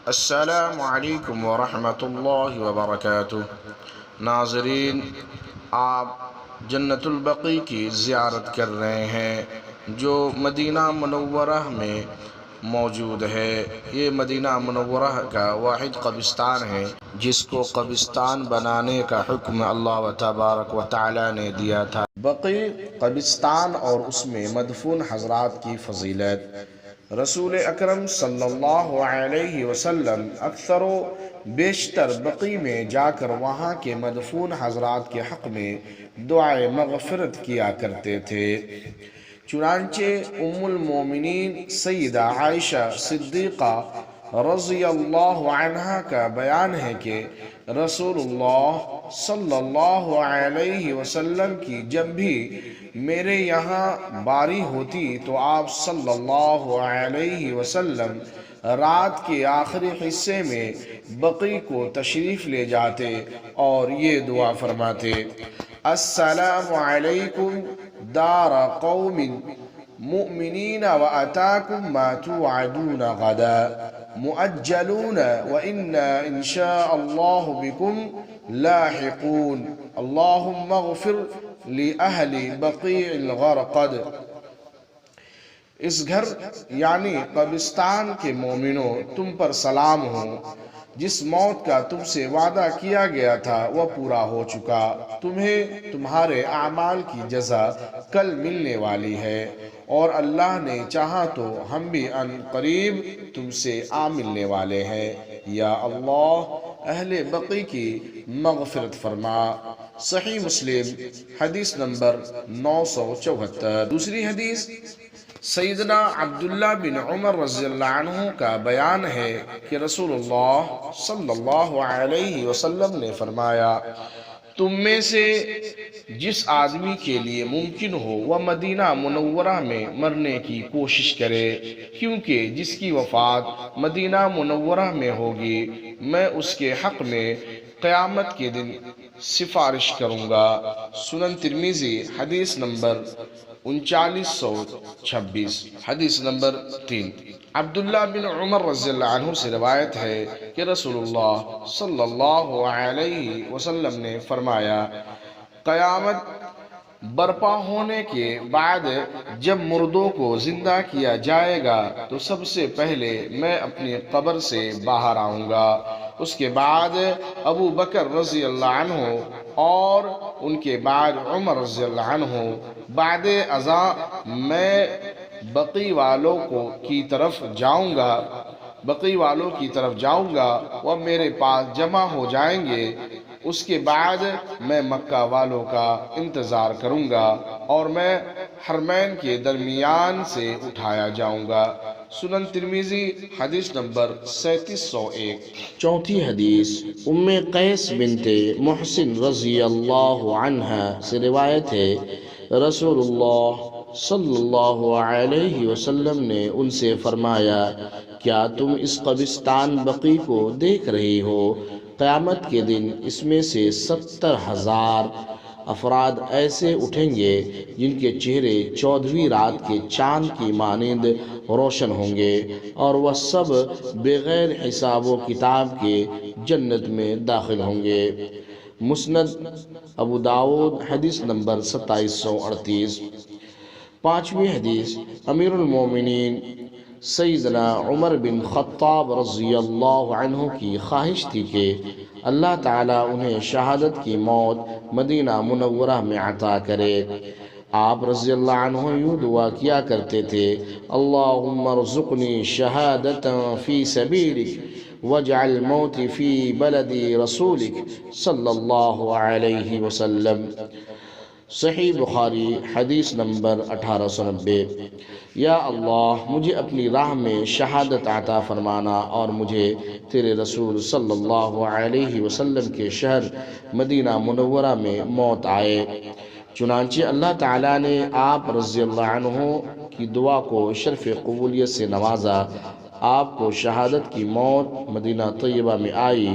السلام علیکم ورحمۃ اللہ وبرکاتہ۔ ناظرین، آپ جنت البقیع کی زیارت کر رہے ہیں جو مدینہ منورہ میں موجود ہے۔ یہ مدینہ منورہ کا واحد قبرستان ہے جس کو قبرستان بنانے کا حکم اللہ تبارک و تعالی نے دیا تھا۔ بقیع قبرستان اور اس میں مدفون حضرات کی فضیلت۔ رسول اکرم صلی اللہ علیہ وسلم اکثر و بیشتر بقیع میں جا کر وہاں کے مدفون حضرات کے حق میں دعائے مغفرت کیا کرتے تھے۔ چنانچہ ام المومنین سیدہ عائشہ صدیقہ رضی اللہ عنہا کا بیان ہے کہ رسول اللہ صلی اللہ علیہ وسلم کی جب بھی میرے یہاں باری ہوتی تو آپ صلی اللہ علیہ وسلم رات کے آخری حصے میں بقیع کو تشریف لے جاتے اور یہ دعا فرماتے: السلام علیکم دار قوم مؤمنین واتاکم ما توعدون غدا مؤجلون وإنا إن شاء الله بكم لاحقون اللهم اغفر لأهل بقيع الغرقد۔ اس گھر یعنی قبرستان کے مومنوں، تم پر سلام ہو۔ جس موت کا تم سے وعدہ کیا گیا تھا وہ پورا ہو چکا، تمہیں تمہارے اعمال کی جزا کل ملنے والی ہے، اور اللہ نے چاہا تو ہم بھی ان قریب تم سے آ ملنے والے ہیں۔ یا اللہ اہل بقیع کی مغفرت فرما۔ صحیح مسلم حدیث نمبر 974۔ دوسری حدیث سیدنا عبداللہ بن عمر رضی اللہ عنہ کا بیان ہے کہ رسول اللہ صلی اللہ علیہ وسلم نے فرمایا: تم میں سے جس آدمی کے لیے ممکن ہو وہ مدینہ منورہ میں مرنے کی کوشش کرے، کیونکہ جس کی وفات مدینہ منورہ میں ہوگی میں اس کے حق میں قیامت کے دن سفارش کروں گا۔ سنن ترمذی حدیث نمبر 3926۔ حدیث نمبر 3۔ عبداللہ بن عمر رضی اللہ عنہ سے روایت ہے کہ رسول اللہ صلی اللہ علیہ وسلم نے فرمایا: قیامت برپا ہونے کے بعد جب مردوں کو زندہ کیا جائے گا تو سب سے پہلے میں اپنی قبر سے باہر آؤں گا، اس کے بعد ابو بکر رضی اللہ عنہ اور ان کے بعد عمر رضی اللہ عنہ۔ بعد ازاں میں بقیع والوں کی طرف جاؤں گا، وہ میرے پاس جمع ہو جائیں گے، اس کے بعد میں مکہ والوں کا انتظار کروں گا اور میں حرمین کے درمیان سے اٹھایا جاؤں گا۔ سنن ترمذی حدیث نمبر 3701۔ چوتھی حدیث ام قیس بنت محسن رضی اللہ عنہا سے روایت ہے، رسول اللہ صلی اللہ علیہ وسلم نے ان سے فرمایا: کیا تم اس قبرستان بقیع کو دیکھ رہی ہو؟ قیامت کے دن اس میں سے 70,000 افراد ایسے اٹھیں گے جن کے چہرے 14ویں رات کے چاند کی مانند روشن ہوں گے، اور وہ سب بغیر حساب و کتاب کے جنت میں داخل ہوں گے۔ مسند ابو داؤد حدیث نمبر 2738۔ پانچویں حدیث امیر المومنین سیدنا عمر بن خطاب رضی اللہ عنہ کی خواہش تھی کہ اللہ تعالیٰ انہیں شہادت کی موت مدینہ منورہ میں عطا کرے۔ آپ رضی اللہ عنہ یوں دعا کیا کرتے تھے: اللہم ارزقنی شہادتا فی سبیلک واجعل موتی فی بلد رسولک صلی اللہ علیہ وسلم۔ صحیح بخاری حدیث نمبر 1890۔ یا اللہ مجھے اپنی راہ میں شہادت عطا فرمانا اور مجھے تیرے رسول صلی اللہ علیہ وسلم کے شہر مدینہ منورہ میں موت آئے۔ چنانچہ اللہ تعالیٰ نے آپ رضی اللہ عنہ کی دعا کو شرف قبولیت سے نوازا، آپ کو شہادت کی موت مدینہ طیبہ میں آئی۔